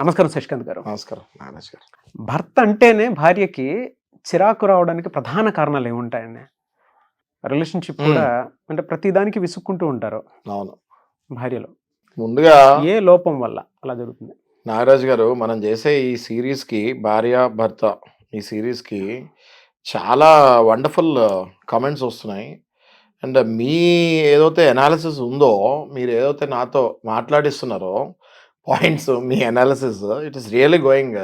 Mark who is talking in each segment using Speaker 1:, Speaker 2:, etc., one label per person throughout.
Speaker 1: నమస్కారం శశికాంత్ గారు.
Speaker 2: నమస్కారం నాగరాజ్ గారు.
Speaker 1: భర్త అంటేనే భార్యకి చిరాకు రావడానికి ప్రధాన కారణాలు ఏముంటాయండి? రిలేషన్‌షిప్ కూడా అంటే ప్రతి దానికి విసుక్కుంటూ ఉంటారు
Speaker 2: అవును.
Speaker 1: భార్యలు.
Speaker 2: ముందుగా
Speaker 1: ఏ లోపం వల్ల అలా జరుగుతుంది?
Speaker 2: నాగరాజ్ గారు, మనం చేసే ఈ సీరీస్‌కి భార్య, భర్త ఈ సీరీస్‌కి చాలా వండర్‌ఫుల్ కామెంట్స్ వస్తున్నాయి. అండ్ మీ ఏదైతే అనాలిసిస్ ఉందో, మీరు ఏదైతే నాతో మాట్లాడిస్తున్నారో పాయింట్స్, మీ analysis it is really going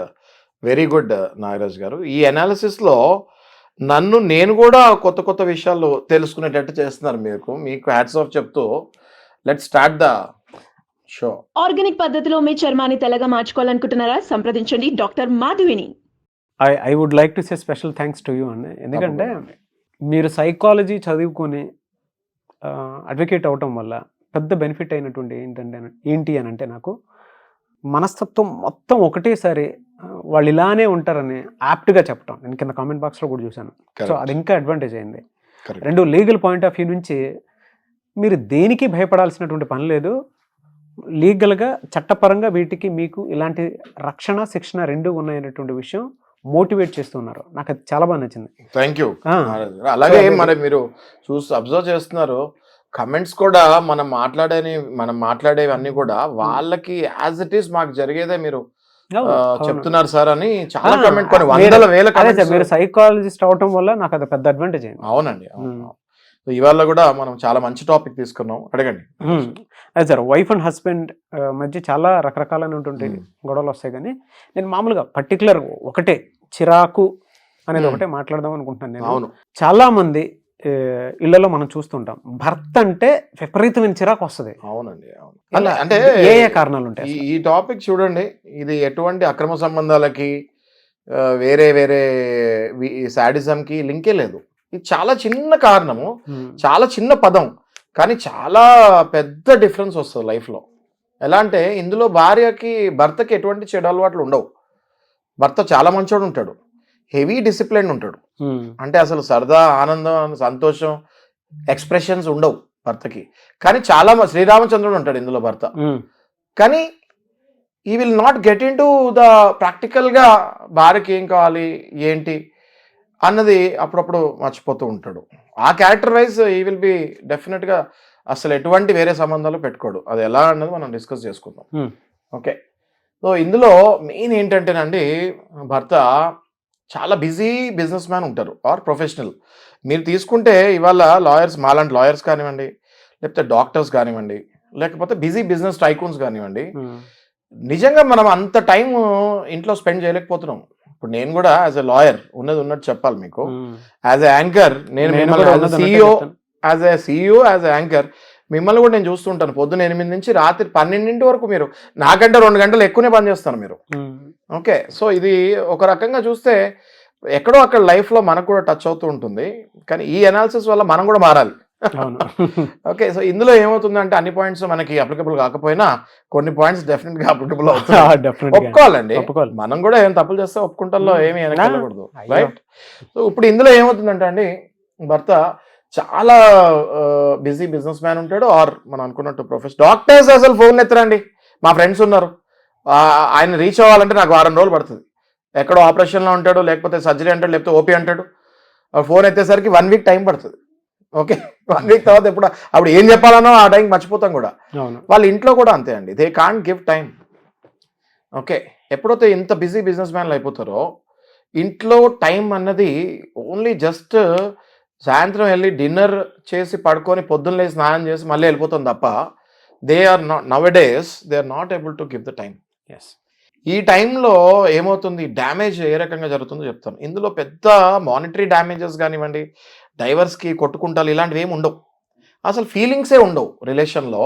Speaker 2: very good Nagaraj garu. ఈ అనాలిసిస్‌లో నేను కూడా కొత్త కొత్త విషయాలు తెలుసుకునేటట్టు చేస్తున్నారు. మీకు హ్యాట్స్ ఆఫ్ చెప్తూ let's start the show.
Speaker 3: Organic పద్ధతిలో మీ చర్మాన్ని తెల్లగా మార్చుకోవాలనుకుంటున్నారా? సంప్రదించండి డాక్టర్ మాధవిని.
Speaker 1: I would like to say special thanks to you అండి. ఎందుకంటే మీరు సైకాలజీ చదువుకొని అడ్వకేట్ అవ్వటం వల్ల పెద్ద బెనిఫిట్ అయినటువంటి ఏంటి అని అంటే, నాకు మనస్తత్వం మొత్తం ఒకటేసారి వాళ్ళు ఇలానే ఉంటారని యాప్ట్గా చెప్పటం నేను కింద కామెంట్ బాక్స్లో కూడా చూశాను. సో అది ఇంకా అడ్వాంటేజ్ అయింది. రెండు, లీగల్ పాయింట్ ఆఫ్ వ్యూ నుంచి మీరు దేనికి భయపడాల్సినటువంటి పని లేదు. లీగల్గా చట్టపరంగా వీటికి మీకు ఇలాంటి రక్షణ శిక్షణ రెండు ఉన్నాయనేటువంటి విషయం మోటివేట్ చేస్తున్నారు. నాకు అది చాలా బాగా నచ్చింది.
Speaker 2: Thank you. అలాగే మరి మీరు అబ్జర్వ్ చేస్తున్నారు, కమెంట్స్ కూడా మనం మాట్లాడేవి అన్ని కూడా వాళ్ళకి యాజ్ ఇట్ ఈస్ మాకు జరిగేదే మీరు చెప్తున్నారు సార్ అని చాలా కమెంట్, కొన్ని వందల వేల.
Speaker 1: మీరు సైకాలజిస్ట్ అవటం వల్ల నాకు అది పెద్ద అడ్వాంటేజ్ అయింది.
Speaker 2: అవునండి. ఇవాళ కూడా మనం చాలా మంచి టాపిక్ తీసుకున్నాం, అడగండి.
Speaker 1: అదే సార్, వైఫ్ అండ్ హస్బెండ్ మధ్య చాలా రకరకాలైనటువంటి గొడవలు వస్తాయి, కానీ నేను మామూలుగా పర్టికులర్ ఒకటే చిరాకు అనేది ఒకటే మాట్లాడదాం అనుకుంటున్నాను నేను.
Speaker 2: అవును,
Speaker 1: చాలా మంది ఇళ్లలో మనం చూస్తుంటాం, భర్త అంటే విపరీతమైన చిరాకు వస్తుంది.
Speaker 2: అవునండి, అవును.
Speaker 1: అంటే ఏ కారణాలు ఉంటాయి?
Speaker 2: ఈ టాపిక్ చూడండి, ఇది ఎటువంటి అక్రమ సంబంధాలకి వేరే వేరే సాడిజంకి లింకే లేదు. ఇది చాలా చిన్న కారణము, చాలా చిన్న పదం, కానీ చాలా పెద్ద డిఫరెన్స్ వస్తుంది లైఫ్లో. ఎలా అంటే, ఇందులో భర్తకి ఎటువంటి చెడు అలవాట్లు ఉండవు. భర్త చాలా మంచోడు ఉంటాడు, హెవీ డిసిప్లిన్ ఉంటాడు. అంటే అసలు సరదా, ఆనందం, సంతోషం, ఎక్స్ప్రెషన్స్ ఉండవు భర్తకి. కానీ చాలా శ్రీరామచంద్రుడు ఉంటాడు ఇందులో భర్త. కానీ ఈ will not get in to the ప్రాక్టికల్గా భార్యకి ఏం కావాలి ఏంటి అన్నది అప్పుడప్పుడు మర్చిపోతూ ఉంటాడు. ఆ క్యారెక్టర్ వైజ్ ఈ విల్ బి డెఫినెట్గా అసలు ఎటువంటి వేరే సంబంధాలు పెట్టుకోడు. అది ఎలా అన్నది మనం డిస్కస్ చేసుకుందాం. ఓకే, సో ఇందులో మెయిన్ ఏంటంటేనండి, భర్త చాలా బిజీ బిజినెస్ మ్యాన్ ఉంటారు ఆర్ ప్రొఫెషనల్. మీరు తీసుకుంటే ఇవాళ లాయర్స్, మాలాంటి లాయర్స్ కానివ్వండి, లేకపోతే డాక్టర్స్ కానివ్వండి, లేకపోతే బిజీ బిజినెస్ టైకూన్స్ కానివ్వండి, నిజంగా మనం అంత టైం ఇంట్లో స్పెండ్ చేయలేకపోతున్నాం. ఇప్పుడు నేను కూడా యాజ్ ఎ లాయర్ ఉన్నట్టు చెప్పాలి మీకు. యాజ్ ఎ యాంకర్ నేను సిఇఓ యాజ్ ఎ యాంకర్ మిమ్మల్ని కూడా నేను చూస్తుంటాను. పొద్దున్న 8 నుంచి రాత్రి 12 వరకు మీరు నాకంటే 2 గంటలు ఎక్కువనే పని చేస్తాను మీరు. ఓకే, సో ఇది ఒక రకంగా చూస్తే ఎక్కడో అక్కడ లైఫ్లో మనకు కూడా టచ్ అవుతూ ఉంటుంది. కానీ ఈ అనాలిసిస్ వల్ల మనం కూడా మారాలి. ఓకే, సో ఇందులో ఏమవుతుందంటే, అన్ని పాయింట్స్ మనకి అప్లికబుల్ కాకపోయినా కొన్ని పాయింట్స్ డెఫినెట్గా అప్లికబుల్ అవుతాయి. ఒప్పుకోవాలండి, మనం కూడా ఏం తప్పులు చేస్తే ఒప్పుకుంటాలో ఏమి వెనకూడదు, రైట్? సో ఇప్పుడు ఇందులో ఏమవుతుందంటే అండి, భర్త చాలా బిజీ బిజినెస్ మ్యాన్ ఉంటాడు, ఆర్ మనం అనుకున్నట్టు ప్రొఫెషనల్. డాక్టర్స్ అసలు ఫోన్ ఎత్తరండి. మా ఫ్రెండ్స్ ఉన్నారు, ఆయన రీచ్ అవ్వాలంటే నాకు 6 రోజులు పడుతుంది. ఎక్కడో ఆపరేషన్లో ఉంటాడు, లేకపోతే సర్జరీ అంటాడు, లేకపోతే ఓపీ అంటాడు. ఫోన్ ఎత్తేసరికి 1 వీక్ టైం పడుతుంది. ఓకే, 1 వీక్ తర్వాత అప్పుడు ఏం చెప్పాలనో ఆ టైంకి మర్చిపోతాం కూడా. వాళ్ళ ఇంట్లో కూడా అంతే అండి, they can't give time. Okay, ఎప్పుడైతే ఇంత బిజీ బిజినెస్ మ్యాన్లు అయిపోతారో, ఇంట్లో టైం అన్నది ఓన్లీ జస్ట్ సాయంత్రం వెళ్ళి డిన్నర్ చేసి పడుకొని పొద్దున్న లేసి స్నానం చేసి మళ్ళీ వెళ్ళిపోతుంది తప్ప, they are not nowadays they are not able to give the time. ఈ టైంలో ఏమవుతుంది, డ్యామేజ్ ఏ రకంగా జరుగుతుందో చెప్తాను. ఇందులో పెద్ద మానిటరీ డ్యామేజెస్ కానివ్వండి, డైవర్స్కి కొట్టుకుంటారు, ఇలాంటివి ఏమి ఉండవు. అసలు ఫీలింగ్సే ఉండవు రిలేషన్లో.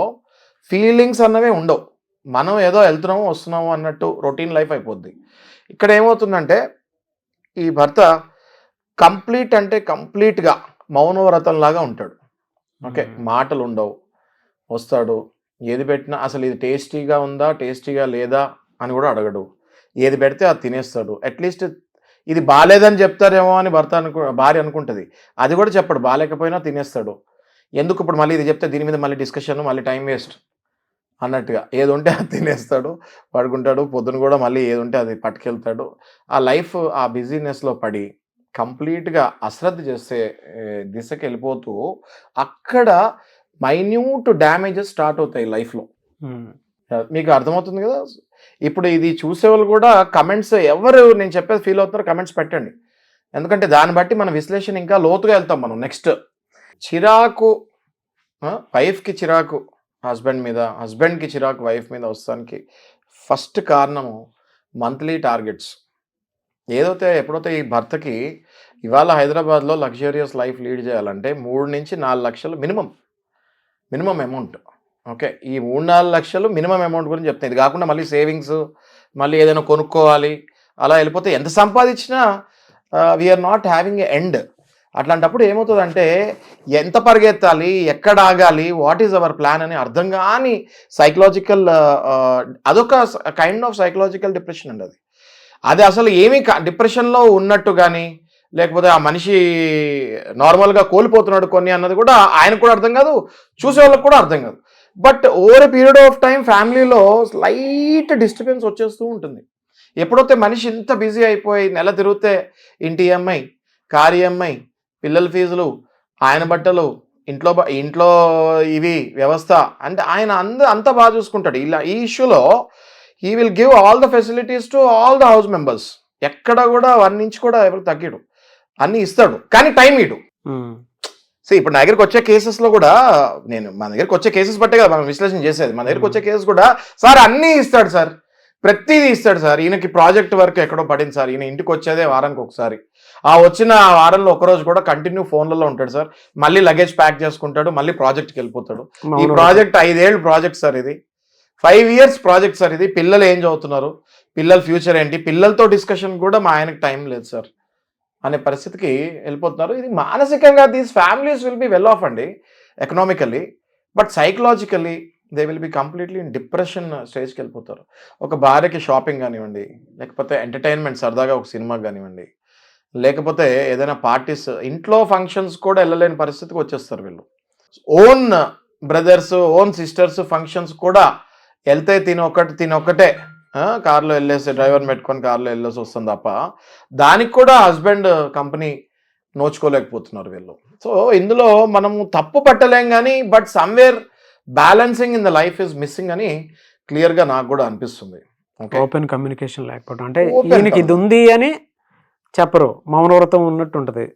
Speaker 2: ఫీలింగ్స్ అన్నవే ఉండవు. మనం ఏదో వెళ్తున్నాము వస్తున్నాము అన్నట్టు రొటీన్ లైఫ్ అయిపోద్ది. ఇక్కడ ఏమవుతుందంటే, ఈ భర్త కంప్లీట్ అంటే కంప్లీట్గా మౌనవ్రతంలాగా ఉంటాడు. ఓకే, మాటలు ఉండవు, వస్తాడు, ఏది పెట్టినా అసలు ఇది టేస్టీగా ఉందా టేస్టీగా లేదా అని కూడా అడగడు. ఏది పెడితే అది తినేస్తాడు. అట్లీస్ట్ ఇది బాగాలేదని చెప్తారేమో అని భార్య అనుకుంటుంది, అది కూడా చెప్పడు. బాగాలేకపోయినా తినేస్తాడు. ఎందుకు ఇప్పుడు మళ్ళీ ఇది చెప్తే దీని మీద మళ్ళీ డిస్కషన్, మళ్ళీ టైం వేస్ట్. అన్నట్టుగా. ఏది ఉంటే అది తినేస్తాడు, పడుకుంటాడు. పొద్దున కూడా మళ్ళీ ఏది ఉంటే అది పట్టుకెళ్తాడు. ఆ లైఫ్ ఆ బిజీనెస్‌లో పడి కంప్లీట్‌గా అశ్రద్ధ చేసే దిశకెళ్ళిపోతూ అక్కడ మైన్యూట్ డ్యామేజెస్ స్టార్ట్ అవుతాయి లైఫ్‌లో. మీకు అర్థమవుతుంది కదా! ఇప్పుడు ఇది చూసేవాళ్ళు కూడా కమెంట్స్ ఎవరు నేను చెప్పేది ఫీల్ అవుతున్నారో కమెంట్స్ పెట్టండి. ఎందుకంటే దాన్ని బట్టి మన విశ్లేషణ ఇంకా లోతుగా వెళ్తాం మనం. నెక్స్ట్ చిరాకు వైఫ్‌కి చిరాకు హస్బెండ్ మీద, హస్బెండ్‌కి చిరాకు వైఫ్ మీద వస్తానికి ఫస్ట్ కారణము మంత్లీ టార్గెట్స్. ఎప్పుడైతే ఈ భర్తకి ఇవాళ హైదరాబాద్‌లో లగ్జూరియస్ లైఫ్ లీడ్ చేయాలంటే 3-4 లక్షలు మినిమమ్ అమౌంట్. ఓకే. ఈ 3-4 లక్షలు మినిమమ్ అమౌంట్ గురించి చెప్తాను. ఇది కాకుండా మళ్ళీ సేవింగ్స్, మళ్ళీ ఏదైనా కొనుక్కోవాలి, అలా వెళ్ళిపోతే ఎంత సంపాదించినా we are not having a end. అట్లాంటప్పుడు ఏమవుతుందంటే ఎంత పరిగెత్తాలి, ఎక్కడ ఆగాలి, వాట్ ఈజ్ అవర్ ప్లాన్ అని అర్థం కాని సైకలాజికల్ అదొక కైండ్ ఆఫ్ సైకలాజికల్ డిప్రెషన్ అండి. అది అసలు ఏమీ డిప్రెషన్లో ఉన్నట్టు కానీ, లేకపోతే ఆ మనిషి నార్మల్గా కోల్పోతున్నాడు కొన్ని అన్నది కూడా ఆయనకు కూడా అర్థం కాదు, చూసే వాళ్ళకి కూడా అర్థం కాదు. But over a period of time ఫ్యామిలీలో స్లైట్ డిస్టర్బెన్స్ వచ్చేస్తూ ఉంటుంది. ఎప్పుడైతే మనిషి ఇంత బిజీ అయిపోయి నెల తిరిగితే ఇంటి ఈఎంఐ, కార్ ఈఎంఐ, పిల్లల ఫీజులు, ఆయన బట్టలు, ఇంట్లో ఇవి వ్యవస్థ అంటే ఆయన అంతా బాగా చూసుకుంటాడు. ఇలా ఈ ఇష్యూలో he will give all the facilities to all the house members. ఎక్కడ కూడా 1 ఇంచ్ కూడా ఎవరికి తగ్గడు, అన్నీ ఇస్తాడు, కానీ టైం ఇడు. సో ఇప్పుడు నా దగ్గరికి వచ్చే కేసెస్లో కూడా మన దగ్గరికి వచ్చే కేసెస్ బట్టే కదా మనం విశ్లేషణ చేసేది. మన దగ్గరికి వచ్చే కేసెస్ కూడా సార్ అన్నీ ఇస్తాడు సార్, ప్రతిదీ ఇస్తాడు సార్, ఈయనకి ప్రాజెక్ట్ వర్క్ ఎక్కడో పడింది సార్, ఈయన ఇంటికి వచ్చేదే వారానికి ఒకసారి, ఆ వచ్చిన వారంలో ఒకరోజు కూడా కంటిన్యూ ఫోన్లలో ఉంటాడు సార్, మళ్ళీ లగేజ్ ప్యాక్ చేసుకుంటాడు, మళ్ళీ ప్రాజెక్ట్కి వెళ్ళిపోతాడు. ఈ ప్రాజెక్ట్ 5 ఏళ్ళు ప్రాజెక్ట్ సార్, ఇది 5 ఇయర్స్ ప్రాజెక్ట్ సార్, ఇది పిల్లలు ఏం చదువుతున్నారు, పిల్లల ఫ్యూచర్ ఏంటి, పిల్లలతో డిస్కషన్ కూడా మా ఆయనకు టైం లేదు సార్ అనే పరిస్థితికి వెళ్ళిపోతున్నారు. ఇది మానసికంగా these families will be well off అండి economically, but psychologically they will be completely in depression స్టేజ్కి వెళ్ళిపోతారు. ఒక భార్యకి షాపింగ్ కానివ్వండి, లేకపోతే ఎంటర్టైన్మెంట్ సరదాగా ఒక సినిమాకి కానివ్వండి, లేకపోతే ఏదైనా పార్టీస్, ఇంట్లో ఫంక్షన్స్ కూడా వెళ్ళలేని పరిస్థితికి వచ్చేస్తారు వీళ్ళు. Own brothers, own sisters functions కూడా వెళ్తే తినొక్కటే కార్లో వెళ్ళేసి డ్రైవర్ పెట్టుకొని కార్లో వెళ్ళేసి వస్తుంది తప్ప దానికి కూడా హస్బెండ్ కంపెనీ నోచుకోలేకపోతున్నారు వీళ్ళు. సో ఇందులో మనము తప్పు పట్టలేం కానీ, but somewhere balancing in the life is missing అని క్లియర్గా నాకు కూడా అనిపిస్తుంది.
Speaker 1: ఓపెన్ కమ్యూనికేషన్ లేకపోవడం, అంటే ఈయనకి ఇది ఉంది అని చెప్పరు, మౌనవ్రతం ఉన్నట్టు ఉంటుంది.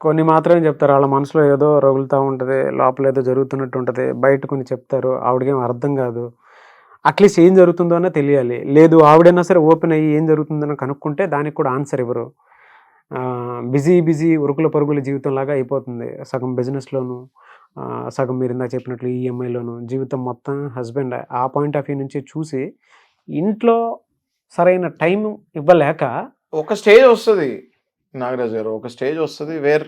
Speaker 1: కొన్ని మాత్రమే చెప్తారు, వాళ్ళ మనసులో ఏదో రగులుతూ ఉంటుంది, లోపల ఏదో జరుగుతున్నట్టు ఉంటుంది, బయట కొన్ని చెప్తారు, ఆవిడకేం అర్థం కాదు. అట్లీస్ట్ ఏం జరుగుతుందో అన్న తెలియాలి. లేదు ఆవిడైనా సరే ఓపెన్ అయ్యి ఏం జరుగుతుందని కనుక్కుంటే దానికి కూడా ఆన్సర్ ఇవ్వరు. బిజీ ఉరుకుల పరుగుల జీవితంలాగా అయిపోతుంది. సగం బిజినెస్లోను, సగం మీరు ఇందాక చెప్పినట్లు ఈఎంఐలోను, జీవితం మొత్తం హస్బెండ్ ఆ పాయింట్ ఆఫ్ వ్యూ నుంచి చూసి ఇంట్లో సరైన టైం ఇవ్వలేక
Speaker 2: ఒక స్టేజ్ వస్తుంది నాగరాజు గారు, ఒక స్టేజ్ వస్తుంది వేర్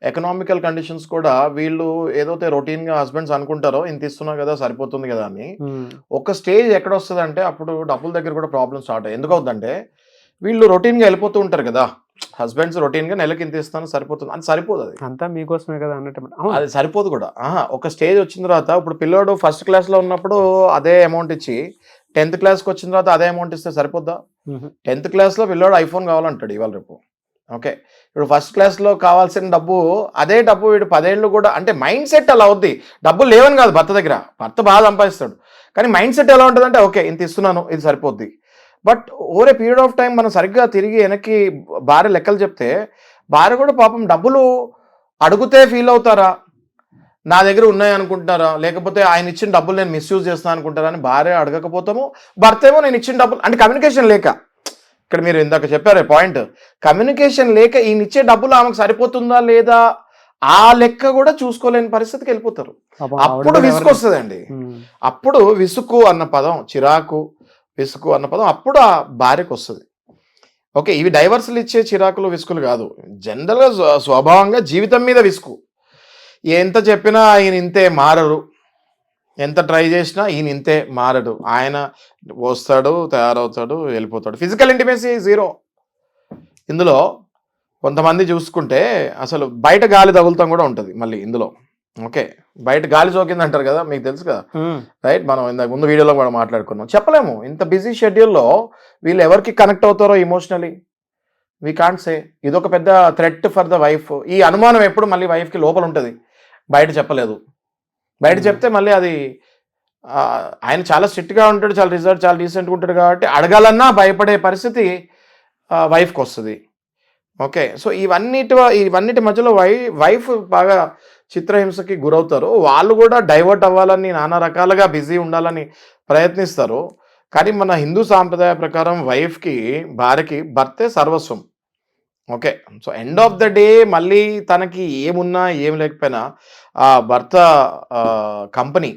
Speaker 2: ఎకనామికల్ కండిషన్స్ కూడా వీళ్ళు ఏదైతే రొటీన్గా హస్బెండ్స్ అనుకుంటారో ఇంత ఇస్తున్నా కదా సరిపోతుంది కదా అని, ఒక స్టేజ్ ఎక్కడ వస్తుంది అంటే అప్పుడు డబ్బుల దగ్గర కూడా ప్రాబ్లమ్ స్టార్ట్ అయ్యి. ఎందుకు అవుతుందంటే వీళ్ళు రొటీన్గా వెళ్ళిపోతూ ఉంటారు కదా, హస్బెండ్స్ రొటీన్గా నెలకి ఇంత ఇస్తాను సరిపోతుంది అని, సరిపోదు, అది
Speaker 1: అంతా మీకోసమే కదా అన్నట్టు,
Speaker 2: అది సరిపోదు కూడా. ఒక స్టేజ్ వచ్చిన తర్వాత ఇప్పుడు పిల్లోడు ఫస్ట్ క్లాస్లో ఉన్నప్పుడు అదే అమౌంట్ ఇచ్చి 10th క్లాస్కి వచ్చిన తర్వాత అదే అమౌంట్ ఇస్తే సరిపోద్దా? 10th క్లాస్లో పిల్లోడు ఐఫోన్ కావాలంటాడు ఇవాళ రేపు. ఓకే, ఇప్పుడు ఫస్ట్ క్లాస్లో కావాల్సిన డబ్బు అదే డబ్బు వీడు 10 ఏళ్ళు కూడా, అంటే మైండ్ సెట్ అలా అవుద్ది. డబ్బులు లేవని కాదు భర్త దగ్గర, భర్త బాగా సంపాదిస్తాడు, కానీ మైండ్ సెట్ ఎలా ఉంటుందంటే ఓకే ఇంత ఇస్తున్నాను ఇది సరిపోద్ది. But over a period of time మనం సరిగ్గా తిరిగి వెనక్కి భార్య లెక్కలు చెప్తే భార్య కూడా పాపం డబ్బులు అడిగితే ఫీల్ అవుతారా, నా దగ్గర ఉన్నాయి అనుకుంటున్నారా, లేకపోతే ఆయన ఇచ్చిన డబ్బులు నేను మిస్యూజ్ చేస్తాను అనుకుంటారా అని భార్య అడగకపోతాము, భర్త ఏమో నేను ఇచ్చిన డబ్బులు, అంటే కమ్యూనికేషన్ లేక, ఇక్కడ మీరు ఇందాక చెప్పారే పాయింట్, కమ్యూనికేషన్ లేక ఈయన ఇచ్చే డబ్బులు ఆమెకు సరిపోతుందా లేదా ఆ లెక్క కూడా చూసుకోలేని పరిస్థితికి వెళ్ళిపోతారు. అప్పుడు విసుగు వస్తుందండి, అప్పుడు విసుగు అన్న పదం, చిరాకు విసుగు అన్న పదం అప్పుడు ఆ భార్యకు వస్తుంది. ఓకే, ఇవి డైవర్సులు ఇచ్చే చిరాకులు విసుగులు కాదు, జనరల్గా స్వభావంగా జీవితం మీద విసుగు. ఎంత చెప్పినా ఈయన ఇంతే మారరు, ఎంత ట్రై చేసినా ఈయన ఇంతే మారడు, ఆయన వస్తాడు తయారవుతాడు వెళ్ళిపోతాడు, ఫిజికల్ ఇంటిమేసీ జీరో. ఇందులో కొంతమంది చూసుకుంటే అసలు బయట గాలి తగులుతాం కూడా ఉంటుంది మళ్ళీ ఇందులో. ఓకే, బయట గాలి సోకింది అంటారు కదా, మీకు తెలుసు కదా, రైట్? మనం ఇందాక ముందు వీడియోలో కూడా మాట్లాడుకున్నాం. చెప్పలేము ఇంత బిజీ షెడ్యూల్లో వీళ్ళు ఎవరికి కనెక్ట్ అవుతారో ఇమోషనలీ, వీ కాంట్ సే. ఇదొక పెద్ద థ్రెట్ ఫర్ ద వైఫ్. ఈ అనుమానం ఎప్పుడు మళ్ళీ వైఫ్కి లోపల ఉంటుంది, బయట చెప్పలేదు. బయట చెప్తే మళ్ళీ అది ఆయన చాలా స్ట్రిక్ట్గా ఉంటాడు, చాలా రిజర్వ్, చాలా డీసెంట్గా ఉంటాడు కాబట్టి అడగాలన్నా భయపడే పరిస్థితి వైఫ్కి వస్తుంది. ఓకే, సో ఇవన్నిటి మధ్యలో వైఫ్ బాగా చిత్రహింసకి గురవుతారు. వాళ్ళు కూడా డైవర్ట్ అవ్వాలని నానా రకాలుగా బిజీ ఉండాలని ప్రయత్నిస్తారు. కానీ మన హిందూ సాంప్రదాయ ప్రకారం వైఫ్కి, భార్యకి భర్తే సర్వస్వం. Okay, so end of the day మళ్ళీ తనకి ఏమున్నా ఏం లేకపోయినా ఆ భర్త కంపెనీ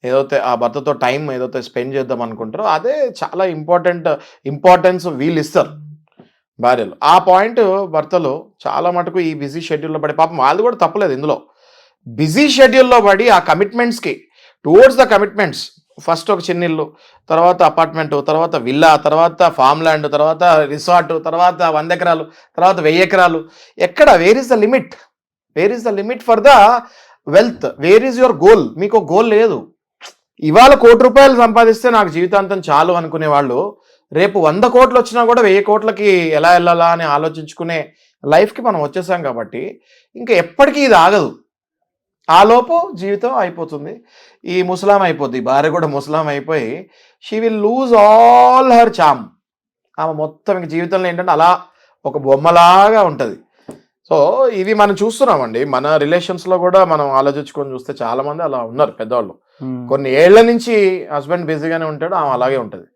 Speaker 2: ఏదైతే, ఆ భర్తతో టైం ఏదైతే స్పెండ్ చేద్దాం అనుకుంటారో అదే చాలా ఇంపార్టెన్స్ వీళ్ళు ఇస్తారు భార్యలు. ఆ పాయింట్ భర్తలు చాలా మటుకు ఈ బిజీ షెడ్యూల్లో పడి, పాపం వాళ్ళు కూడా తప్పలేదు ఇందులో, బిజీ షెడ్యూల్లో పడి ఆ కమిట్మెంట్స్కి, టువర్డ్స్ ద కమిట్మెంట్స్, ఫస్ట్ ఒక చిన్న ఇల్లు, తర్వాత అపార్ట్మెంట్, తర్వాత విల్లా, తర్వాత ఫామ్ ల్యాండ్, తర్వాత రిసార్ట్, తర్వాత 100 ఎకరాలు, తర్వాత 1000 ఎకరాలు. ఎక్కడ, where is the limit? Where is the limit for the wealth? Where is your goal? మీకు గోల్ లేదు. ఇవాళ ₹1,00,00,000 సంపాదిస్తే నాకు జీవితాంతం చాలు అనుకునే వాళ్ళు రేపు 100 కోట్లు వచ్చినా కూడా 1000 కోట్లకి ఎలా వెళ్ళాలా అని ఆలోచించుకునే లైఫ్కి మనం వచ్చేసాం కాబట్టి ఇంకా ఎప్పటికీ ఇది ఆగదు. ఆ లోపు జీవితం అయిపోతుంది, ఈ ముసలాం అయిపోద్ది, భార్య కూడా ముసలాం అయిపోయి she will lose all her charm. ఆమె మొత్తం ఇంక జీవితంలో ఏంటంటే అలా ఒక బొమ్మలాగా ఉంటుంది. సో ఇవి మనం చూస్తున్నామండి మన రిలేషన్స్లో కూడా. మనం ఆలోచించుకొని చూస్తే చాలామంది అలా ఉన్నారు పెద్దవాళ్ళు. కొన్ని ఏళ్ల నుంచి హస్బెండ్ బిజీగానే ఉంటాడు, ఆమె అలాగే ఉంటుంది.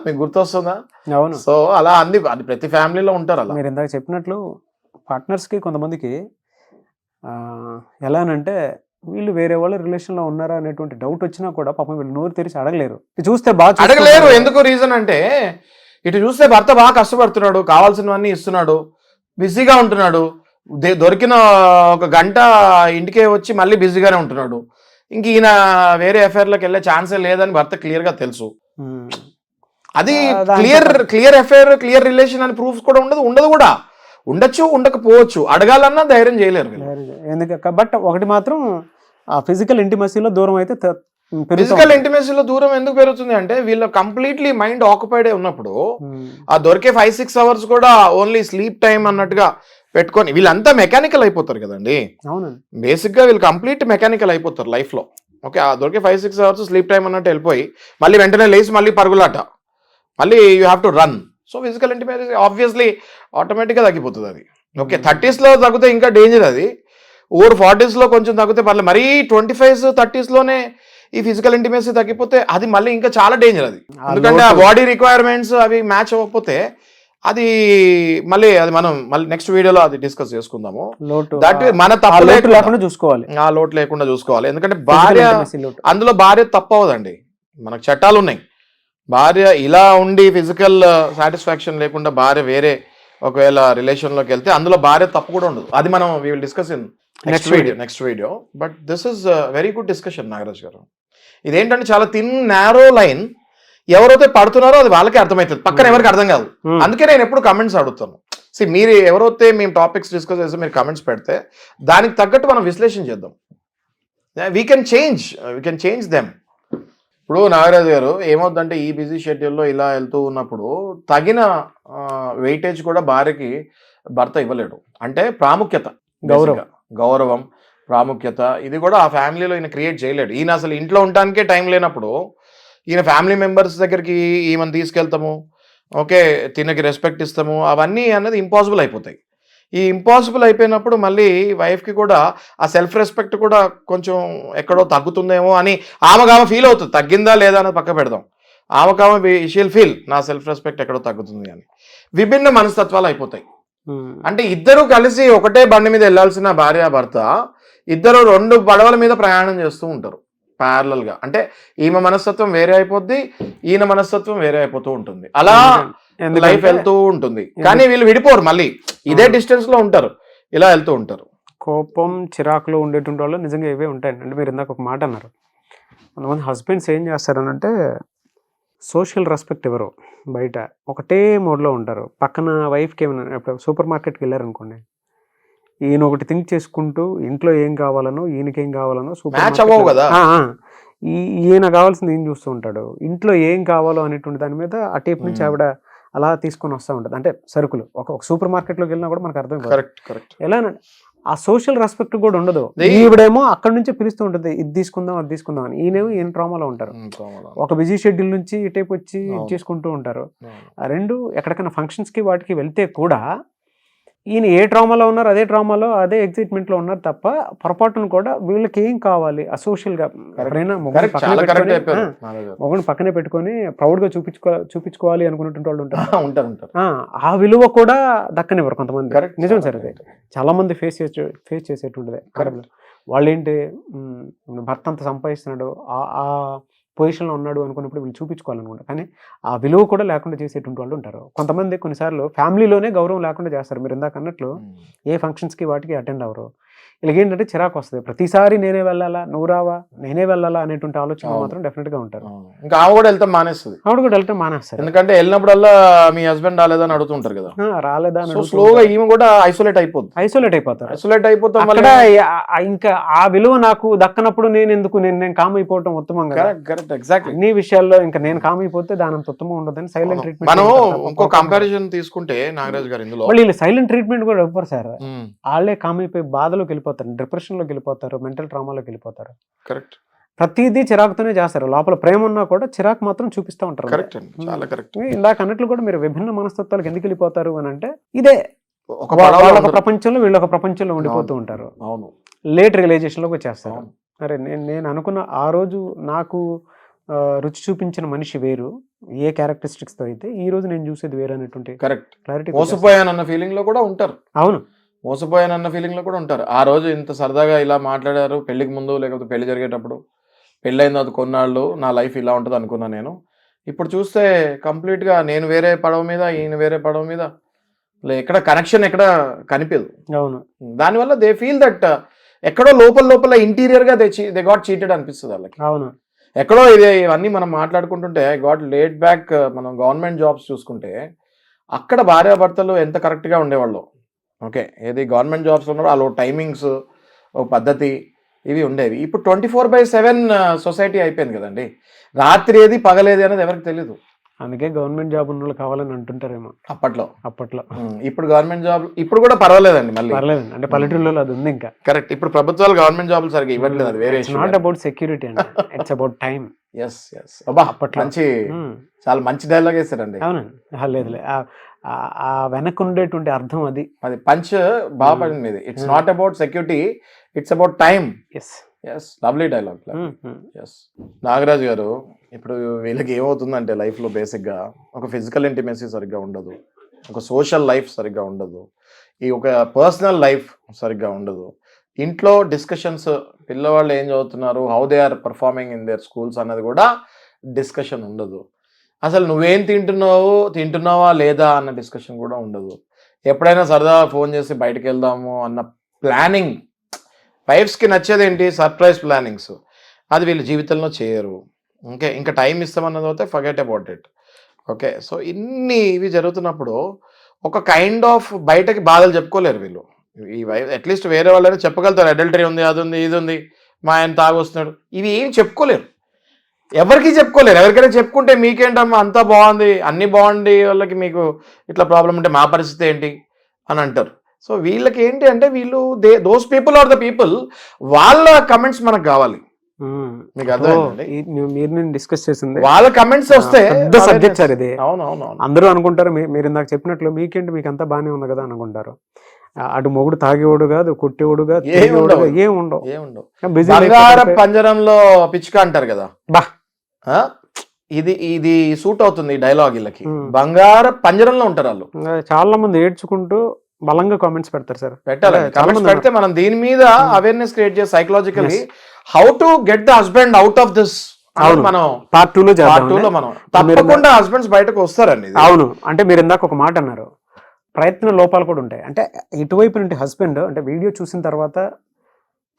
Speaker 2: మీకు గుర్తొస్తుందా?
Speaker 1: అవును.
Speaker 2: సో అలా అది ప్రతి ఫ్యామిలీలో ఉంటారు అలా.
Speaker 1: మీరు ఇందాక చెప్పినట్లు పార్ట్నర్స్కి కొంతమందికి ఎలానంటే వీళ్ళు వేరే వాళ్ళ రిలేషన్లో ఉన్నారా అనేటువంటి డౌట్ వచ్చినా కూడా పాపం వీళ్ళు నోరు తెరిచి అడగలేరు. చూస్తే బాగా
Speaker 2: అడగలేరు. ఎందుకు రీజన్ అంటే ఇటు చూస్తే భర్త బాగా కష్టపడుతున్నాడు, కావాల్సినవన్నీ ఇస్తున్నాడు, బిజీగా ఉంటున్నాడు, దొరికిన ఒక గంట ఇంటికే వచ్చి మళ్ళీ బిజీగానే ఉంటున్నాడు. ఇంక ఈయన వేరే అఫైర్లోకి వెళ్ళే ఛాన్సే లేదని భర్త క్లియర్గా తెలుసు. అది క్లియర్ అఫైర్, క్లియర్ రిలేషన్ అని ప్రూఫ్స్ కూడా ఉండదు కూడా. ఉండొచ్చు, ఉండకపోవచ్చు, అడగాలన్నా ధైర్యం చేయలేరు.
Speaker 1: ఎందుకు? బట్ ఒకటి మాత్రం ఫిజికల్ ఇంటిమసీలో దూరం అయితే,
Speaker 2: ఫిజికల్ ఇంటిమసీలో దూరం ఎందుకు పెరుగుతుంది అంటే వీళ్ళు కంప్లీట్లీ మైండ్ ఆక్యుపైడ్ ఉన్నప్పుడు ఆ దొరికే 5-6 అవర్స్ కూడా ఓన్లీ స్లీప్ టైం అన్నట్టుగా పెట్టుకొని వీళ్ళంతా మెకానికల్ అయిపోతారు కదండి. బేసిక్గా వీళ్ళు కంప్లీట్ మెకానికల్ అయిపోతారు లైఫ్లో. ఓకే, ఆ దొరికే 5-6 అవర్స్ స్లీప్ టైం అన్నట్టు వెళ్ళిపోయి మళ్ళీ వెంటనే లేచి మళ్ళీ పరుగులాట, మళ్ళీ you have to run. So physical intimacy obviously ఆటోమేటిక్గా తగ్గిపోతుంది అది. ఓకే, 30sలో తగ్గితే ఇంకా డేంజర్ అది. ఓవర్ 40sలో కొంచెం తగ్గితే మళ్ళీ మరీ 25s 30sలోనే ఈ ఫిజికల్ ఇంటిమసీ తగ్గిపోతే అది మళ్ళీ ఇంకా చాలా డేంజర్ అది. ఎందుకంటే ఆ బాడీ రిక్వైర్మెంట్స్ అవి మ్యాచ్ అవ్వకపోతే అది మనం మళ్ళీ నెక్స్ట్ వీడియోలో అది డిస్కస్ చేసుకుందాము. మన తప్పు లేకుండా చూసుకోవాలి, ఆ లోటు లేకుండా చూసుకోవాలి. ఎందుకంటే అందులో భార్య తప్పు అవ్వదండి, మనకు చట్టాలు ఉన్నాయి. భార్య ఇలా ఉండి ఫిజికల్ సాటిస్ఫాక్షన్ లేకుండా భార్య వేరే ఒకవేళ రిలేషన్లోకి వెళ్తే అందులో భార్య తప్పు కూడా ఉండదు. అది మనం we will discuss in next video. But this is very good discussion Nagaraj garu. ఇదేంటంటే చాలా థిన్ నారో లైన్. ఎవరైతే పడుతున్నారో అది వాళ్ళకే అర్థమవుతుంది, పక్కన ఎవరికి అర్థం కాదు. అందుకే నేను ఎప్పుడు కమెంట్స్ అడుగుతాను. మీరు ఎవరైతే మేము టాపిక్స్ డిస్కస్ చేస్తే మీరు కమెంట్స్ పెడితే దానికి తగ్గట్టు మనం విశ్లేషణ చేద్దాం. We can change them. ఇప్పుడు నాగరాజు గారు ఏమవుతుందంటే ఈ బిజీ షెడ్యూల్లో ఇలా వెళ్తూ ఉన్నప్పుడు తగిన వెయిటేజ్ కూడా భార్యకి భర్త ఇవ్వలేడు. అంటే ప్రాముఖ్యత, గౌరవం, ప్రాముఖ్యత ఇది కూడా ఆ ఫ్యామిలీలో ఈయన క్రియేట్ చేయలేడు. ఈయన అసలు ఇంట్లో ఉండటానికే టైం లేనప్పుడు ఈయన ఫ్యామిలీ మెంబర్స్ దగ్గరికి ఈమెను తీసుకెళ్తాము, ఓకే, తినకి రెస్పెక్ట్ ఇస్తాము, అవన్నీ అన్నది ఇంపాసిబుల్ అయిపోతాయి. ఈ ఇంపాసిబుల్ అయిపోయినప్పుడు మళ్ళీ వైఫ్కి కూడా ఆ సెల్ఫ్ రెస్పెక్ట్ కూడా కొంచెం ఎక్కడో తగ్గుతుందేమో అని ఆమె ఫీల్ అవుతుంది. తగ్గిందా లేదా అనేది పక్క పెడదాం. ఆమె షీల్ ఫీల్ నా సెల్ఫ్ రెస్పెక్ట్ ఎక్కడో తగ్గుతుంది అని. విభిన్న మనస్తత్వాలు అయిపోతాయి. అంటే ఇద్దరు కలిసి ఒకటే బండి మీద వెళ్ళాల్సిన భార్య భర్త ఇద్దరు 2 పడవల మీద ప్రయాణం చేస్తూ ఉంటారు ప్యారలల్గా. అంటే ఈమె మనస్తత్వం వేరే అయిపోద్ది, ఈయన మనస్తత్వం వేరే అయిపోతూ ఉంటుంది. అలా లైఫ్ వెళ్తూ ఉంటుంది. కానీ వీళ్ళు విడిపోరు, మళ్ళీ ఇదే డిస్టెన్స్ లో ఉంటారు, ఇలా వెళ్తూ ఉంటారు.
Speaker 1: కోపం, చిరాకులో ఉండేటువంటి వాళ్ళు నిజంగా ఇవే ఉంటాయండి. అంటే మీరు ఇందాక ఒక మాట అన్నారు, కొంతమంది హస్బెండ్స్ ఏం చేస్తారనంటే సోషల్ రెస్పెక్ట్ ఎవరు, బయట ఒకటే మోడ్లో ఉంటారు. పక్కన వైఫ్కి ఏమైనా ఇప్పుడు సూపర్ మార్కెట్కి వెళ్ళారనుకోండి, ఈయన ఒకటి థింక్ చేసుకుంటూ ఇంట్లో ఏం కావాలనో ఈయనకేం కావాలనో
Speaker 2: మ్యాచ్ అవ్వవు కదా.
Speaker 1: ఈయన కావాల్సింది ఏం చూస్తూ ఉంటాడు, ఇంట్లో ఏం కావాలో అనేటువంటి దాని మీద ఆ టేప్ నుంచి ఆవిడ అలా తీసుకొని వస్తూ ఉంటుంది. అంటే సరుకులు ఒక సూపర్ మార్కెట్లోకి వెళ్ళినా కూడా మనకు అర్థం కాదు.
Speaker 2: Correct correct.
Speaker 1: ఎలా ఆ సోషల్ రెస్పెక్ట్ కూడా ఉండదు. ఈవిడేమో అక్కడ నుంచే పిలుస్తూ ఉంటుంది, ఇది తీసుకుందాం అది తీసుకుందాం అని. ఈయనేమో ఈయన ట్రామాలో ఉంటారు. ఒక బిజీ షెడ్యూల్ నుంచి ఈ టైప్ వచ్చి ఇది చేసుకుంటూ ఉంటారు. ఆ రెండు ఎక్కడికైనా ఫంక్షన్స్కి వాటికి వెళ్తే కూడా ఈయన ఏ ట్రామాలో ఉన్నారు అదే ట్రామాలో అదే ఎగ్జైట్మెంట్లో ఉన్నారు తప్ప పొరపాటును కూడా వీళ్ళకి ఏం కావాలి ఆ సోషల్గా ఎక్కడైనా మొగుడిని పక్కనే పెట్టుకొని ప్రౌడ్గా చూపించుకోవాలి అనుకున్నటువంటి వాళ్ళు ఉంటారు. ఆ విలువ కూడా దక్కనివ్వరు కొంతమంది. నిజం సార్, అదే చాలా మంది ఫేస్ చేసేటువంటిదే. వాళ్ళు ఏంటి, భర్త అంత సంపాదిస్తున్నాడు ఆ పొజిషన్లో ఉన్నాడు అనుకున్నప్పుడు వీళ్ళు చూపించుకోవాలనుకుంటా, కానీ ఆ విలువ కూడా లేకుండా చేసేటువంటి వాళ్ళు ఉంటారు. కొంతమంది కొన్నిసార్లు ఫ్యామిలీలోనే గౌరవం లేకుండా చేస్తారు. మీరు ఇందాక అన్నట్లు ఏ ఫంక్షన్స్కి వాటికి అటెండ్ అవ్వరు. ఇలాగేంటంటే చిరాకు వస్తుంది, ప్రతిసారి నేనే వెళ్ళాలా నువ్వు రావా నేనే వెళ్ళాలా అనేటువంటి ఆలోచన మాత్రం డెఫినెట్గా ఉంటారు.
Speaker 2: ఇంకా ఆమె కూడా వెళ్తాం మానేస్తుంది.
Speaker 1: ఆవిడ కూడా వెళ్ళటం మానేస్తారు,
Speaker 2: ఎందుకంటే వెళ్ళినప్పుడల్లా మీ హస్బెండ్ రాలేదని అడుగుతుంటారు కదా.
Speaker 1: రాలేదా
Speaker 2: స్లోగా ఈమె కూడా ఐసోలేట్ అయిపోతారు.
Speaker 1: అక్కడ ఇంకా ఆ విలువ నాకు దక్కనప్పుడు నేను కామ్ అయిపోవటం ఉత్తమం కదా. అన్ని విషయాల్లో ఇంకా నేను కామ్ అయిపోతే దాని అంత ఉత్తమం ఉండదని సైలెంట్ ట్రీట్మెంట్.
Speaker 2: మనం ఇంకో కంపారిజన్ తీసుకుంటే నాగరాజ్ గారు ఇందులో
Speaker 1: వీళ్ళు సైలెంట్ ట్రీట్మెంట్ కూడా ఇవ్వరు సార్. వాళ్ళే కామ్ అయిపోయి బాధలోకి వెళ్ళిపోతారు, డిప్రెషన్లోకి వెళ్ళిపోతారు, మెంటల్ ట్రామాలోకి వెళ్ళిపోతారు.
Speaker 2: కరెక్ట్.
Speaker 1: ప్రతిదీ చిరాకుతోనే చేస్తారు. లోపల ప్రేమ ఉన్నా కూడా చిరాకు మాత్రం చూపిస్తూ ఉంటారు.
Speaker 2: కరెక్ట్, చాలా కరెక్ట్.
Speaker 1: ఇందాక అన్నట్లు కూడా మీరు విభిన్న మనస్తత్వాలకు ఎందుకు వెళ్ళిపోతారు అని అంటే ఇదే ఒక ప్రపంచంలో వీళ్ళు ఒక ప్రపంచంలో ఉండిపోతూ ఉంటారు.
Speaker 2: అవును,
Speaker 1: లేట్ రియలైజేషన్లోకి వచ్చేస్తారు. అరే నేను అనుకున్న ఆ రోజు నాకు రుచి చూపించిన మనిషి వేరు, ఏ క్యారెక్టరిస్టిక్స్తో అయితే ఈ రోజు నేను చూసేది వేరు అనేటువంటి క్లారిటీ.
Speaker 2: మోసపోయానన్న ఫీలింగ్ లో కూడా ఉంటారు.
Speaker 1: అవును,
Speaker 2: మోసపోయానన్న ఫీలింగ్ లో కూడా ఉంటారు. ఆ రోజు ఇంత సరదాగా ఇలా మాట్లాడారు పెళ్లికి ముందు, లేకపోతే పెళ్లి జరిగేటప్పుడు, పెళ్ళైన తర్వాత కొన్నాళ్ళు నా లైఫ్ ఇలా ఉంటుంది అనుకున్నా నేను. ఇప్పుడు చూస్తే కంప్లీట్ గా నేను వేరే పడవ మీద, ఈయన వేరే పడవ మీద, ఎక్కడ కనెక్షన్ ఎక్కడ కనిపించదు.
Speaker 1: అవును,
Speaker 2: దానివల్ల దే ఫీల్ దట్ ఎక్కడో లోపల ఇంటీరియర్ గా దే గాట్ చీటెడ్ అనిపిస్తుంది వాళ్ళకి.
Speaker 1: అవును,
Speaker 2: ఎక్కడో ఇవన్నీ మనం మాట్లాడుకుంటుంటే గాట్ లేట్ బ్యాక్. మనం గవర్నమెంట్ జాబ్స్ చూసుకుంటే అక్కడ భార్యాభర్తలు ఎంత కరెక్ట్గా ఉండేవాళ్ళు. ఓకే, ఏది గవర్నమెంట్ జాబ్స్ ఉన్నప్పుడు వాళ్ళు టైమింగ్స్, ఒక పద్ధతి ఇవి ఉండేవి. ఇప్పుడు 24/7 సొసైటీ అయిపోయింది కదండి. రాత్రి ఏది పగలేది అనేది ఎవరికి తెలీదు.
Speaker 1: అందుకే గవర్నమెంట్ జాబ్ ఉన్న వాళ్ళు కావాలని అంటుంటారేమో అప్పట్లో.
Speaker 2: ఇప్పుడు గవర్నమెంట్ జాబ్ ఇప్పుడు కూడా పర్వాలేదండి, మళ్ళీ
Speaker 1: పర్లేదండి. అంటే పల్లెటూళ్ళలో అది ఉంది ఇంకా.
Speaker 2: కరెక్ట్. ఇప్పుడు ప్రభుత్వాలు గవర్నమెంట్ జాబులు సరిగ్గా ఇవ్వట్లేదు, అది వేరే.
Speaker 1: నాట్ అబౌట్ సెక్యూరిటీ అండి, it's about time.
Speaker 2: Yes yes. అబ్బా, అప్పట్లో మంచి, చాలా మంచి డైలాగ్ వేస్తారండి.
Speaker 1: అవునండి, లేదు ఆ వెనక ఉండేటువంటి అర్థం అది
Speaker 2: పంచ్ బాగా పడింది మీది. It's not about security, it's about time.
Speaker 1: Yes
Speaker 2: yes, lovely dialogue. Yes. Nagaraj garu, ఇప్పుడు వీళ్ళకి ఏమవుతుందంటే లైఫ్లో బేసిక్గా ఒక ఫిజికల్ ఇంటిమెసీ సరిగ్గా ఉండదు, ఒక సోషల్ లైఫ్ సరిగ్గా ఉండదు, ఈ ఒక పర్సనల్ లైఫ్ సరిగ్గా ఉండదు. ఇంట్లో డిస్కషన్స్, పిల్లవాళ్ళు ఏం చదువుతున్నారు, how they are performing in their schools అన్నది కూడా డిస్కషన్ ఉండదు. అసలు నువ్వేం తింటున్నావా లేదా అన్న డిస్కషన్ కూడా ఉండదు. ఎప్పుడైనా సరదా ఫోన్ చేసి బయటకు వెళ్దాము అన్న ప్లానింగ్. వైఫ్స్కి నచ్చేది ఏంటి, సర్ప్రైజ్ ప్లానింగ్స్. అది వీళ్ళ జీవితంలో చేయరు. ఓకే, ఇంకా టైం ఇస్తామన్నది అయితే forget about it. Okay, so ఇవి జరుగుతున్నప్పుడు ఒక కైండ్ ఆఫ్ బయటకి బాధలు చెప్పుకోలేరు వీళ్ళు. ఈ వైఫ్ అట్లీస్ట్ వేరే వాళ్ళైనా చెప్పగలుగుతారు, అడల్టరీ ఉంది, అది ఉంది, ఇది ఉంది, మా ఆయన తాగొస్తున్నాడు, ఇవి ఏం చెప్పుకోలేరు, ఎవరికి చెప్పుకోలేరు. ఎవరికైనా చెప్పుకుంటే మీకేంటమ్మా అంతా బాగుంది, అన్నీ బాగుండి వాళ్ళకి మీకు ఇట్లా ప్రాబ్లం ఉంటే మా పరిస్థితి ఏంటి అని అంటారు. సో వీళ్ళకి ఏంటి అంటే వీళ్ళు those people are the people, వాళ్ళ కమెంట్స్ మనకు కావాలి. మీకు అర్థమైందండి,
Speaker 1: మీరు నేను డిస్కస్ చేసింది
Speaker 2: వాళ్ళ కమెంట్స్ వస్తే
Speaker 1: పెద్ద సబ్జెక్ట్ సార్ ఇది.
Speaker 2: అవునవును,
Speaker 1: అందరూ అనుకుంటారు మీరు ఇందాక చెప్పినట్లు మీకేంటి మీకు అంతా బాగానే ఉంది కదా అనుకుంటారు. అటు మొగుడు తాగేవాడు కాదు, కొట్టేవాడు కాదు, ఏముండవు.
Speaker 2: బంగారం పంజరంలో పిచ్చుక అంటారు కదా, ఇది సూట్ అవుతుంది ఈ డైలాగ్. వీళ్ళకి బంగారం పంజరంలో ఉంటారు వాళ్ళు.
Speaker 1: చాలా మంది ఏడ్చుకుంటూ బలంగా కామెంట్స్ పెడతారు సార్.
Speaker 2: పెట్టాలి, కామెంట్స్ పెడితే మనం దీని మీద అవేర్నెస్ క్రియేట్ చేసి psychologically how to get the husband out of this మనం
Speaker 1: పార్ట్ 2లో
Speaker 2: మనం తప్పకుండా హస్బెండ్స్ బయటకు వస్తారండి.
Speaker 1: అవును, అంటే మీరు ఇందాక ఒక మాట అన్నారు, ప్రయత్న లోపాలు కూడా ఉంటాయి. అంటే ఇటువైపు నుండి హస్బెండ్ అంటే వీడియో చూసిన తర్వాత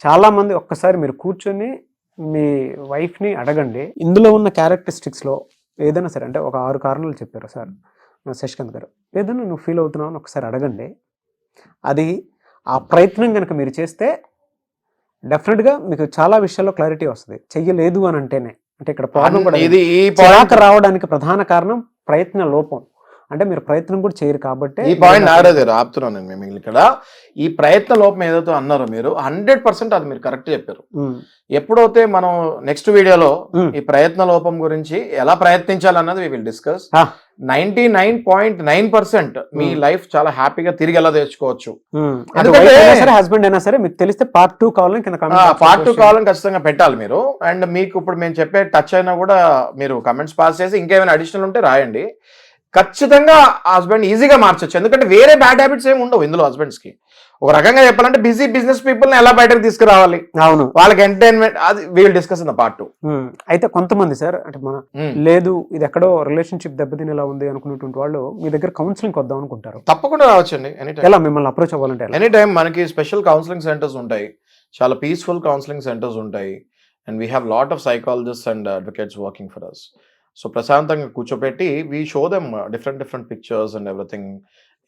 Speaker 1: చాలామంది ఒక్కసారి మీరు కూర్చొని మీ వైఫ్ని అడగండి, ఇందులో ఉన్న క్యారెక్టరిస్టిక్స్లో ఏదైనా సరే, అంటే ఒక 6 కారణాలు చెప్పారు సార్ శశికాంత్ గారు, ఏదైనా నువ్వు ఫీల్ అవుతున్నావు అని ఒకసారి అడగండి. అది ఆ ప్రయత్నం కనుక మీరు చేస్తే డెఫినెట్గా మీకు చాలా విషయాల్లో క్లారిటీ వస్తుంది. చెయ్యలేదు అని అంటేనే, అంటే ఇక్కడ ప్రాబ్లం కూడా
Speaker 2: ఇది ఈ
Speaker 1: చిరాకు రావడానికి ప్రధాన కారణం ప్రయత్న లోపం. అంటే మీరు ప్రయత్నం కూడా చేయరు కాబట్టి
Speaker 2: ఈ పాయింట్ నాగరాజు గారు ఆపుతున్నాను నేను మిమ్మల్ని ఇక్కడ. ఈ ప్రయత్న లోపం ఏదైతే అన్నారో మీరు 100% అది మీరు కరెక్ట్ చెప్పారు. ఎప్పుడైతే మనం నెక్స్ట్ వీడియోలో ఈ ప్రయత్న లోపం గురించి ఎలా ప్రయత్నించాలన్నది వి విల్ డిస్కస్. 99.9% మీ లైఫ్ చాలా హ్యాపీగా తిరిగి ఎలా తెచ్చుకోవచ్చు.
Speaker 1: హస్బెండ్ అయినా సరే మీకు తెలిస్తే పార్ట్ 2 కావాలని కింద
Speaker 2: పార్ట్ 2 కావాలని ఖచ్చితంగా పెట్టాలి మీరు. అండ్ మీకు ఇప్పుడు మేము చెప్పే టచ్ అయినా కూడా మీరు కమెంట్స్ పాస్ చేసి ఇంకేమైనా అడిషనల్ ఉంటే రాయండి. ఖచ్చితంగా హస్బెండ్ ఈజీగా మార్చొచ్చు. ఎందుకంటే వేరే బ్యాడ్ హ్యాబిట్స్ ఏమి ఉండవు ఇందులో. హస్బెండ్స్ కి ఒక రకంగా చెప్పాలంటే బిజీ బిజినెస్ పీపుల్ ని ఎలా బయటకు తీసుకురావాలి,
Speaker 1: అవును,
Speaker 2: వాళ్ళకి ఎంటర్టైన్మెంట్, అది we will discuss in the part 2.
Speaker 1: అయితే కొంతమంది సార్ అంటే మన లేదు ఇది ఎక్కడో రిలేషన్షిప్ దెబ్బతినేలా ఉంది అనుకునేటువంటి వాళ్ళు మీ దగ్గర కౌన్సిలింగ్ వద్దాం అనుకుంటారు.
Speaker 2: తప్పకుండా రావచ్చండి.
Speaker 1: ఎలా మిమ్మల్ని అప్రోచ్ అవ్వాలంటే
Speaker 2: ఎనీ టైం మనకి స్పెషల్ కౌన్సిలింగ్ సెంటర్స్ ఉంటాయి, చాలా పీస్ఫుల్ కౌన్సిలింగ్ సెంటర్స్ ఉంటాయి. And we have lot of psychologist and advocates working for us. So ప్రశాంతంగా కూర్చోపెట్టి we show them different pictures and everything.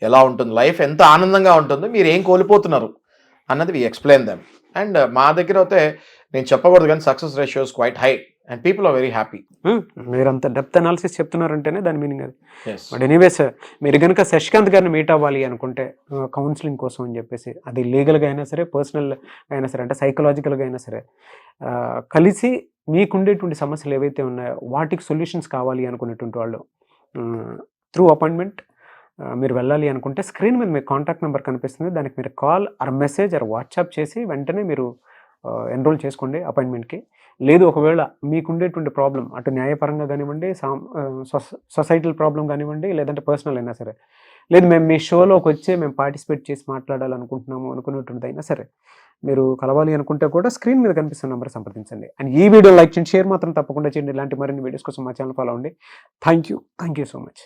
Speaker 2: ఎలా ఉంటుంది లైఫ్, ఎంత ఆనందంగా ఉంటుంది, మీరు ఏం కోల్పోతున్నారు అన్నది వీ ఎక్స్ప్లెయిన్ దెమ్. అండ్ మా దగ్గర అయితే నేను చెప్పకూడదు కానీ success ratios quite high and people are very happy.
Speaker 1: మీరు అంత డెప్త్ అనాలిసిస్ చెప్తున్నారంటేనే దాని మీనింగ్ అది. బట్ ఎనీవేస్ మీరు కనుక శశికాంత్ గారిని మీట్ అవ్వాలి అనుకుంటే కౌన్సిలింగ్ కోసం అని చెప్పేసి, అది లీగల్గా అయినా సరే, పర్సనల్ అయినా సరే, అంటే సైకలాజికల్గా అయినా సరే, కలిసి మీకుండేటువంటి సమస్యలు ఏవైతే ఉన్నాయో వాటికి సొల్యూషన్స్ కావాలి అనుకునేటువంటి వాళ్ళు త్రూ అపాయింట్మెంట్ మీరు వెళ్ళాలి అనుకుంటే స్క్రీన్ మీద మీకు కాంటాక్ట్ నెంబర్ కనిపిస్తుంది. దానికి మీరు call or message or WhatsApp చేసి వెంటనే మీరు ఎన్రోల్ చేసుకోండి అపాయింట్మెంట్కి. లేదు ఒకవేళ మీకుండేటువంటి ప్రాబ్లం అటు న్యాయపరంగా కానివ్వండి, సొసైటల్ ప్రాబ్లం కానివ్వండి, లేదంటే పర్సనల్ అయినా సరే, లేదు మేము మీ షోలోకి వచ్చి మేము పార్టిసిపేట్ చేసి మాట్లాడాలనుకుంటున్నాము అనుకునేటువంటిది అయినా సరే, మీరు కలవాలి అనుకుంటే కూడా స్క్రీన్ మీద కనిపిస్తున్న నెంబర్ సంప్రదించండి. అండ్ ఈ వీడియో లైక్ చేయండి, షేర్ మాత్రం తప్పకుండా చేయండి. ఇలాంటి మరిన్ని వీడియోస్ కోసం మా ఛానల్ ఫాలో అవ్వండి. Thank you so much.